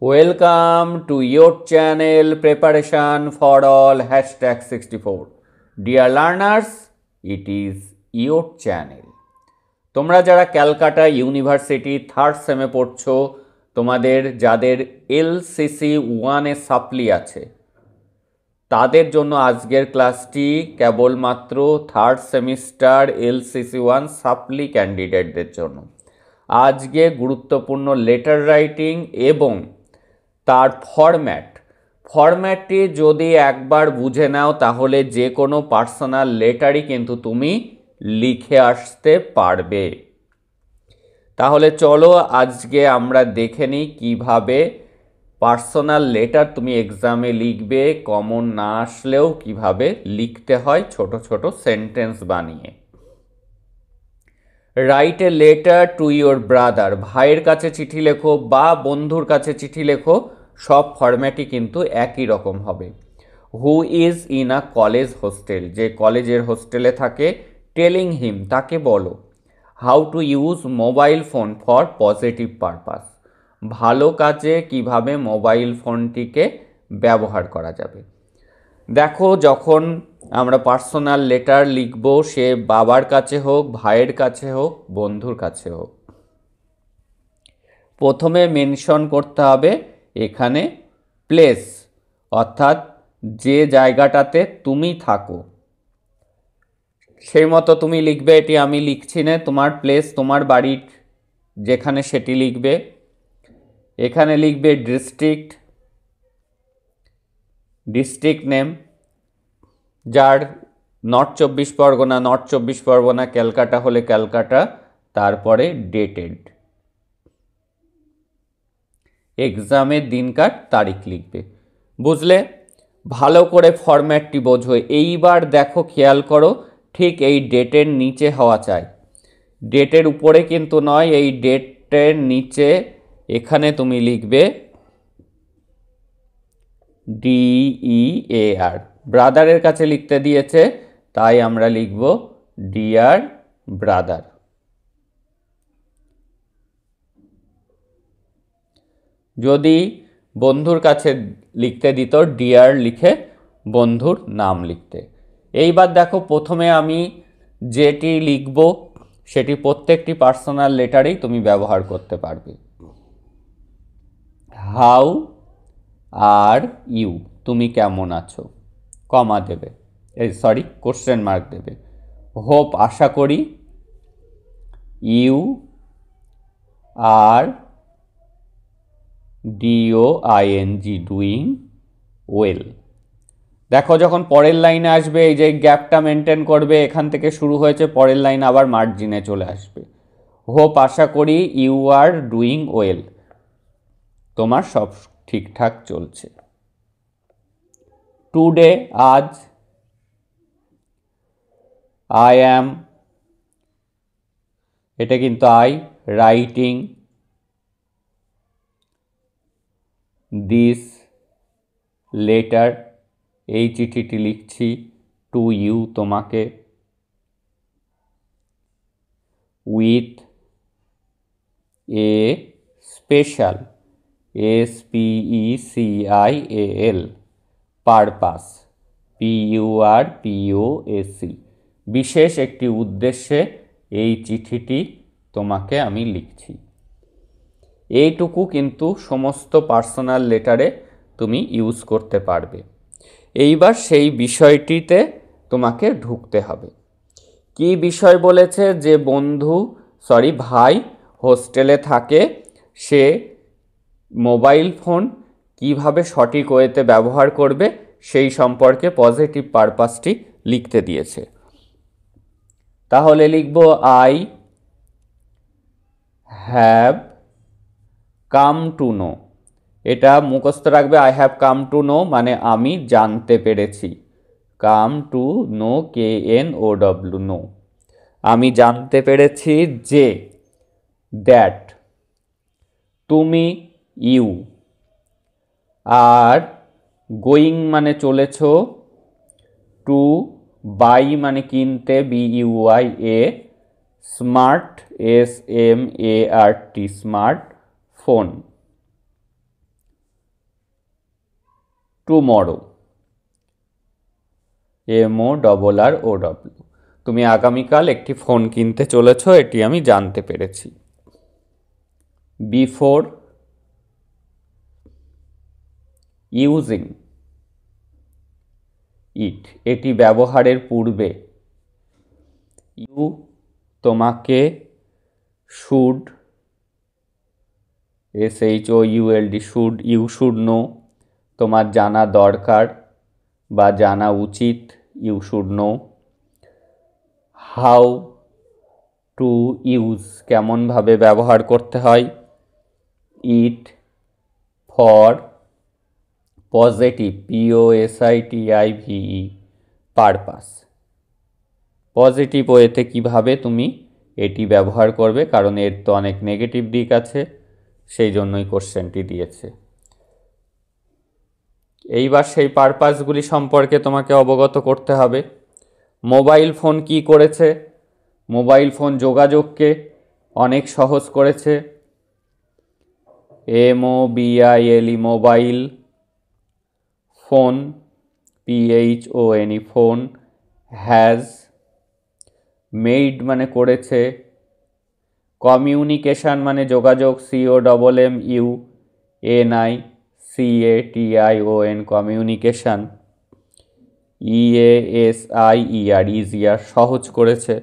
Welcome to your channel Preparation for All #64. Dear learners, it is your channel. তোমরা যারা Calcutta university third সেমে পড়ছো, তোমাদের যাদের LCC 1 এ সাপ্লি আছে তাদের জন্য আজকের ক্লাসটি কেবলমাত্র থার্ড সেমিস্টার LCC 1 সাপ্লি ক্যান্ডিডেটদের জন্য। আজকে গুরুত্বপূর্ণ লেটার রাইটিং এবং তার ফরম্যাটটি যদি একবার বুঝে নাও তাহলে যে কোনো পার্সোনাল লেটারই কিন্তু তুমি লিখে আসতে পারবে। তাহলে চলো আজকে আমরা দেখে নিই কিভাবে পার্সোনাল লেটার তুমি এক্সামে লিখবে, কমন না আসলেও কিভাবে লিখতে হয় ছোট ছোট সেন্টেন্স বানিয়ে। Write a letter to your brother, ভাইয়ের কাছে চিঠি লেখো বা বন্ধুর কাছে চিঠি লেখো, সব ফরম্যাটই কিন্তু একই রকম হবে। Who is in a college hostel, যে কলেজের হোস্টেলে থাকে, টেলিং হিম, তাকে বলো। How to use mobile phone for positive purpose, ভালো কাজে কিভাবে মোবাইল ফোনটিকে ব্যবহার করা যাবে। দেখো, যখন আমরা পার্সোনাল লেটার লিখব, সে বাবার কাছে হোক, ভাইয়ের কাছে হোক, বন্ধুর কাছে হোক, প্রথমে মেনশন করতে হবে এখানে প্লেস, অর্থাৎ যে জায়গাটাতে তুমি থাকো সেই মতো তুমি লিখবে। এটি আমি লিখছি না, তোমার প্লেস তোমার বাড়ির যেখানে সেটি লিখবে। এখানে লিখবে ডিস্ট্রিক্ট নেম, যার নর্থ চব্বিশ পরগনা, ক্যালকাটা হলে ক্যালকাটা, তারপরে ডেটেড, এক্সামের দিনকার তারিখ লিখবে। বুঝলে? ভালো করে ফরম্যাটটি বোঝো। এইবার দেখো, খেয়াল করো, ঠিক এই ডেটের নিচে হওয়া চাই, ডেটের উপরে কিন্তু নয়। এই ডেটের নিচে এখানে তুমি লিখবে DEAR, ব্রাদারের কাছে লিখতে দিয়েছে তাই আমরা লিখব ডিয়ার ব্রাদার। যদি বন্ধুর কাছে লিখতে দিত ডিয়ার লিখে বন্ধুর নাম লিখতে। এইবার দেখো, প্রথমে আমি যেটি লিখব সেটি প্রত্যেকটি পার্সোনাল লেটারেই তুমি ব্যবহার করতে পারবে। হাউ আর ইউ, তুমি কেমন আছো, কমা দেবে, কোশ্চেন মার্ক দেবে। হোপ, আশা করি। You are DOING, doing well. দেখো, যখন পরের লাইনে আসবে এই যে গ্যাপটা মেনটেন করবে, এখান থেকে শুরু হয়েছে, পরের লাইন আবার মার্জিনে চলে আসবে। হোপ, আশা করি, ইউ আর ডুইং ওয়েল, তোমার সব ঠিকঠাক চলছে। টুডে, আজ। আই অ্যাম, এটা কিন্তু আই। রাইটিং দিস লেটার, এই চিঠিটি লিখছি। টু ইউ, তোমাকে। With a special, SPECIAL, purpose, PURPOSE, বিশেষ একটি উদ্দেশ্যে এই চিঠিটি তোমাকে আমি লিখছি। এইটুকু কিন্তু সমস্ত পার্সোনাল লেটারে তুমি ইউজ করতে পারবে। এইবার সেই বিষয়টিতে তোমাকে ঢুকতে হবে। কি বিষয় বলেছে? যে ভাই হোস্টেলে থাকে, সে মোবাইল ফোন কিভাবে সঠিক ওয়েতে ব্যবহার করবে সেই সম্পর্কে পজিটিভ পারপাসটি লিখতে দিয়েছে। তাহলে লিখব I have come to know, এটা মুখস্থ রাখবে। I have come to know মানে আমি জানতে পেরেছি। Come to know, KNOW, know, আমি জানতে পেরেছি যে। দ্যাট, তুমি, ইউ। আর গোয়িং মানে চলেছ। টু বাই মানে কিনতে, BUYA। Smart, SMART, smart phone. Tomorrow, MORROW। তুমি আগামীকাল একটি ফোন কিনতে চলেছ, এটি আমি জানতে পেরেছি। বিফোর ইউজিং ইট, এটি ব্যবহারের পূর্বে। ইউ তোমাকে, should SHOULD should, you should know তোমার জানা দরকার বা জানা উচিত, you should know. How to use, কেমনভাবে ব্যবহার করতে হয়। It for positive, POSITIVE purpose, positive ওয়েতে কিভাবে তুমি এটি ব্যবহার করবে, কারণ এর তো অনেক নেগেটিভ দিক আছে, সেই জন্যই কোশ্চেনটি দিয়েছে। এইবার সেই পারপাসগুলি সম্পর্কে তোমাকে অবগত করতে হবে। মোবাইল ফোন কি করেছে? মোবাইল ফোন যোগাযোগকে অনেক সহজ করেছে। MOBILE mobile, phone PHONE phone, has made মানে করেছে, কমিউনিকেশন মানে যোগাযোগ, COMMUNICATION কমিউনিকেশন, EASIER ইজিয়ার সহজ করেছে।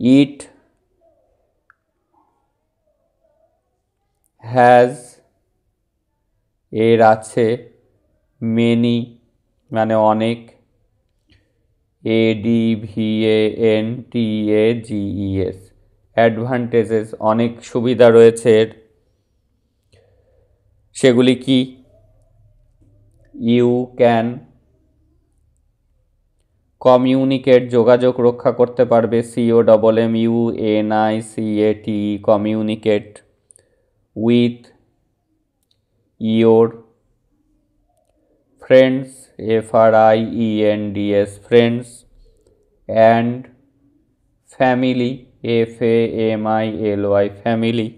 ইট হ্যাজ এর আছে, মেনি মানে অনেক, ADVANTAGES অ্যাডভান্টেজেস অনেক সুবিধা রয়েছে এর। সেগুলি কি? ইউ ক্যান কমিউনিকেট যোগাযোগ রক্ষা করতে পারবে, COMMUNICATE communicate, with your friends, FRIENDS friends, and family, FAMILY family,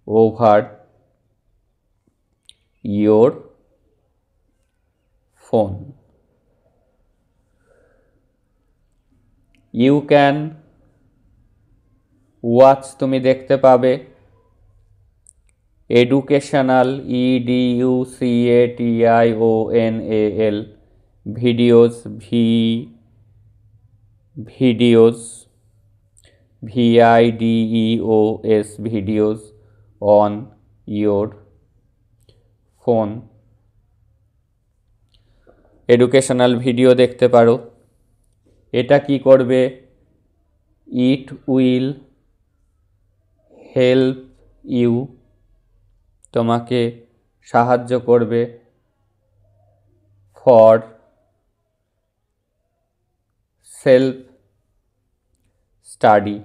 over your phone. You can watch তুমি দেখতে পাবে, educational EDUCATIONAL videos, videos VIDEOS videos, on your phone. Educational video দেখতে পারো। এটা কি করবে? ইট উইল হেল্প ইউ তোমাকে সাহায্য করবে, for self study,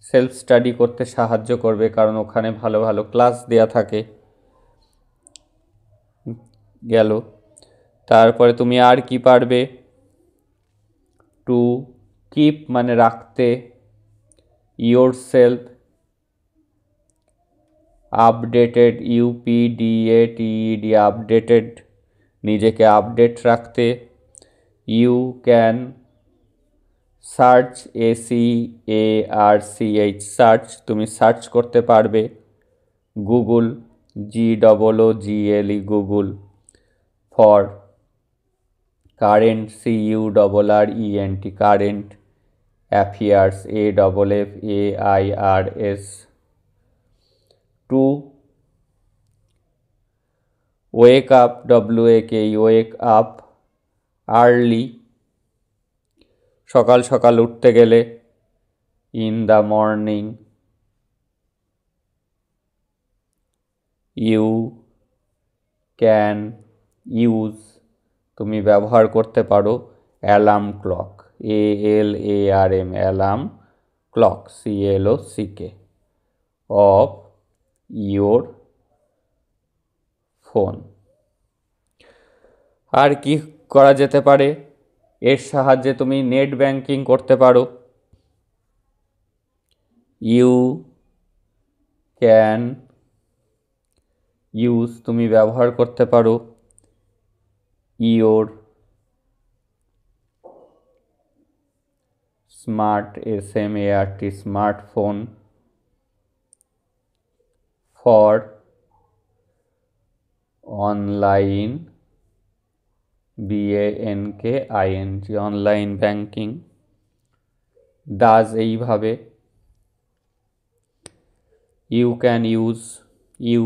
self study করতে সাহায্য করবে, কারণ ওখানে ভালো ভালো ক্লাস দেয়া থাকে। গেল। তারপরে তুমি আর কি পারবে? টু কিপ মানে রাখতে, yourself updated, UPDATED updated নিজেকে আপডেট রাখতে। You can search, SEARCH search তুমি সার্চ করতে পারবে। Google, GOOGLE Google, for current, CURRENT current, affairs, AFFAIRS। To wake up, WAKE wake up, early সকাল সকাল উঠতে গেলে, in the morning. You can use তুমি ব্যবহার করতে পারো, alarm clock, ALARM alarm clock, CLOCK, of your phone. আর কি করা যেতে পারে? এর সাহায্যে তুমি নেট ব্যাংকিং করতে পারো। ইউ ক্যান ইউজ তুমি ব্যবহার করতে পারো, your, smart SMART smartphone, for online BANKING online banking, ডাজ এইভাবে, you can use, you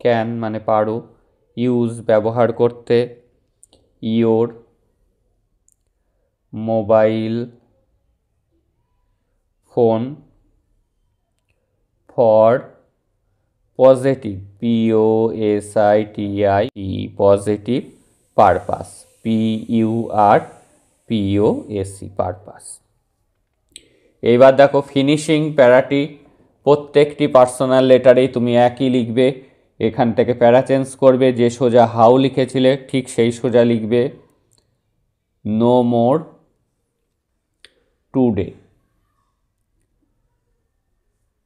can মানে পারো, ইউজ ব্যবহার করতে, your, mobile phone, for positive POSITIV positive purpose PURPOSE purpose. এইবার দেখো ফিনিশিং প্যারাটি, প্রত্যেকটি পার্সোনাল লেটারেই তুমি একই লিখবে, এখান থেকে প্যারা চেঞ্জ করবে, যে সোজা হাউ লিখেছিলে ঠিক সেই সোজা লিখবে, no more today,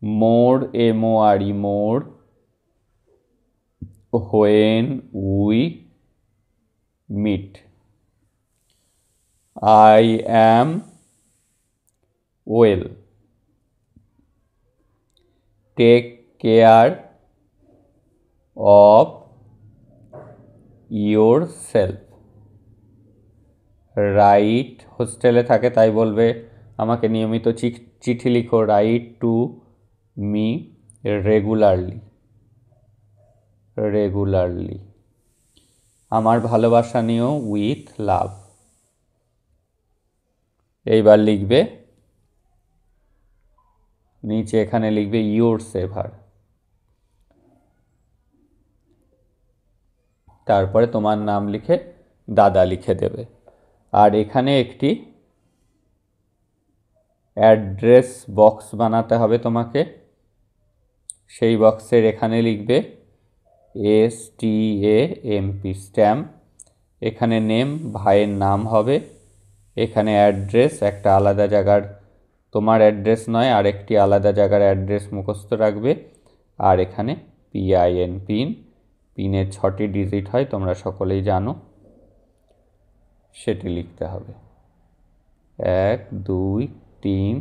more MORE more, when we meet, I am well, take care of yourself, right, হোস্টেলে থাকে তাই বলবে আমাকে নিয়মিত চিঠি লিখো, রাইট টু মি রেগুলারলি, আমার ভালোবাসা নিও, উইথ লাভ। এইবার লিখবে নিচে, এখানে লিখবে ইওর সেভার, তারপরে তোমার নাম লিখে দাদা লিখে দেবে। আর এখানে একটি অ্যাড্রেস বক্স বানাতে হবে তোমাকে, সেই বক্সের এখানে লিখবে STAMP স্ট্যাম্প, এখানে নেম ভাইয়ের নাম হবে, এখানে অ্যাড্রেস একটা আলাদা জায়গার তোমার অ্যাড্রেস নয় আরেকটি আলাদা জায়গার অ্যাড্রেস মুখস্থ রাখবে, আর এখানে PIN পিনের 6টি ডিজিট হয় তোমরা সকলেই জানো, সেটি লিখতে হবে, 1 2 3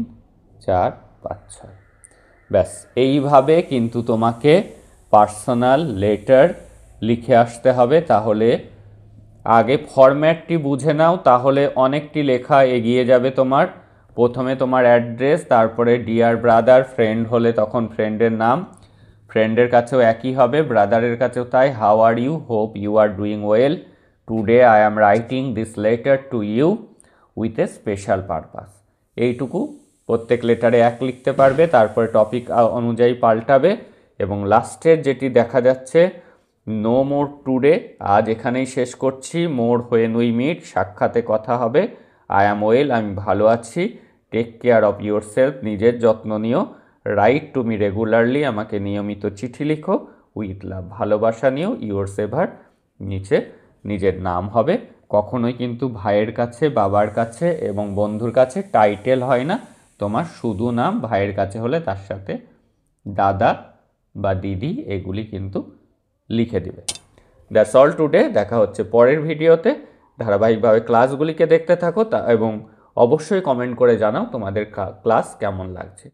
4 5 6। ব্যাস, এইভাবে কিন্তু তোমাকে পার্সোনাল লেটার লিখে আসতে হবে। তাহলে আগে ফরম্যাটটি বুঝে নাও, তাহলে অনেকটি লেখা এগিয়ে যাবে তোমার। প্রথমে তোমার অ্যাড্রেস, তারপরে ডিয়ার ব্রাদার, ফ্রেন্ড হলে তখন ফ্রেন্ডের নাম, ফ্রেন্ডের কাছেও একই হবে, ব্রাদারের কাছেও তাই, how are you, hope you are doing well, today I am writing this letter to you with a special purpose. এইটুকু প্রত্যেক লেটারে এক লিখতে পারবে, তারপরে টপিক অনুযায়ী পাল্টাবে, এবং লাস্টের যেটি দেখা যাচ্ছে নো মোর টুডে, আজ এখানেই শেষ করছি, মোর হোয়েন উই মিট সাক্ষাতে কথা হবে, আই অ্যাম ওয়েল আমি ভালো আছি, take care of yourself নিজের যত্ন নিও, রাইট টু মি রেগুলারলি আমাকে নিয়মিত চিঠি লিখো, উইথ লাভ ভালোবাসা নিও, ইউর সেভার নিচে নিজের নাম হবে। কখনোই কিন্তু ভাইয়ের কাছে, বাবার কাছে এবং বন্ধুর কাছে টাইটেল হয় না, তোমার শুধু নাম, ভাইয়ের কাছে হলে তার সাথে দাদা বা দিদি এগুলি কিন্তু লিখে দিবে। দ্যাটস অল টুডে, দেখা হচ্ছে পরের ভিডিওতে। ধারাবাহিকভাবে ক্লাসগুলিকে দেখতে থাকো এবং অবশ্যই কমেন্ট করে জানাও তোমাদের ক্লাস কেমন লাগছে।